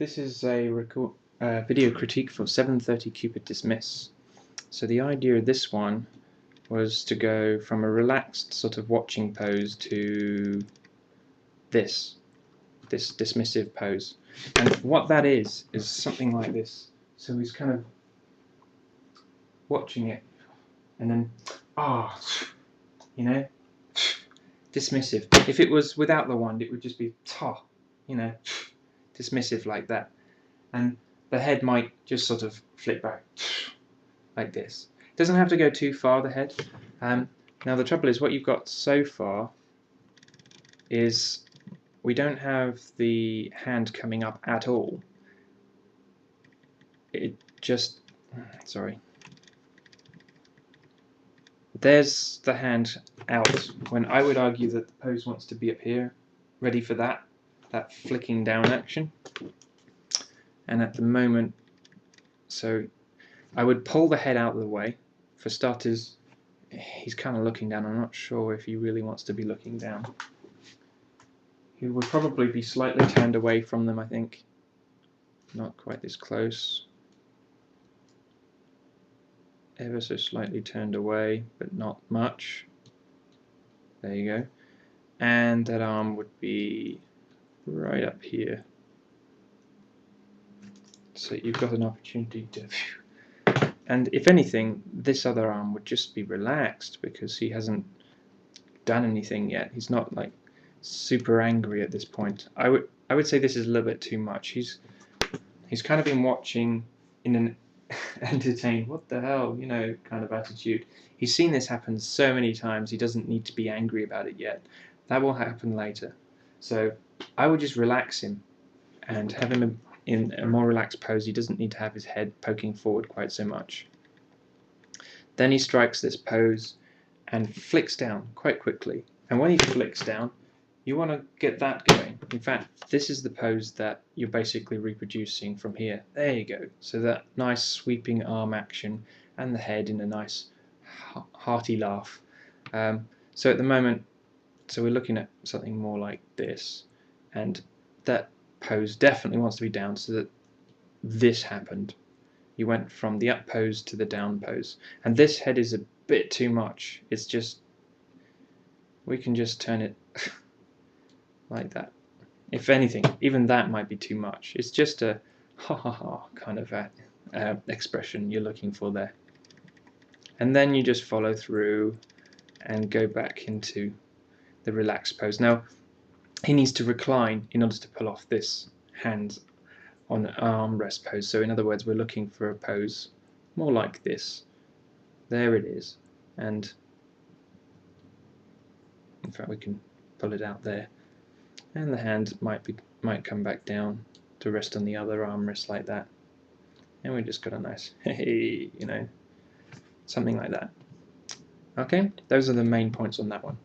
This is a video critique for 730 Cupid Dismiss. So the idea of this one was to go from a relaxed sort of watching pose to this dismissive pose. And what that is something like this. So he's kind of watching it and then, dismissive. If it was without the wand, it would just be dismissive like that. And the head might just sort of flip back like this. It doesn't have to go too far, the head. Now the trouble is, what you've got so far is we don't have the hand coming up at all. It just, there's the hand out, when I would argue that the pose wants to be up here, ready for that flicking down action. And at the moment, so I would pull the head out of the way. For starters, he's kind of looking down. I'm not sure if he really wants to be looking down. He would probably be slightly turned away from them, I think. Not quite this close. Ever so slightly turned away, but not much. There you go. And that arm would be right up here. So you've got an opportunity to... And if anything, this other arm would just be relaxed because he hasn't done anything yet. He's not like super angry at this point. I would say this is a little bit too much. He's kind of been watching in an entertained, what the hell, kind of attitude. He's seen this happen so many times, he doesn't need to be angry about it yet. That will happen later. So I would just relax him and have him in a more relaxed pose. He doesn't need to have his head poking forward quite so much. Then he strikes this pose and flicks down quite quickly. And when he flicks down, you want to get that going. In fact, this is the pose that you're basically reproducing from here. There you go. So that nice sweeping arm action and the head in a nice hearty laugh. So at the moment, so we're looking at something more like this, and that pose definitely wants to be down, so that this happened. You went from the up pose to the down pose, and this head is a bit too much. It's just, we can just turn it like that. If anything, even that might be too much. It's just a ha ha ha kind of expression you're looking for there. And then you just follow through and go back into the relaxed pose. Now he needs to recline in order to pull off this hand on an armrest pose. So in other words, we're looking for a pose more like this. There it is. And in fact, we can pull it out there. And the hand might come back down to rest on the other armrest like that. And we just got a nice, hey, something like that. Okay, those are the main points on that one.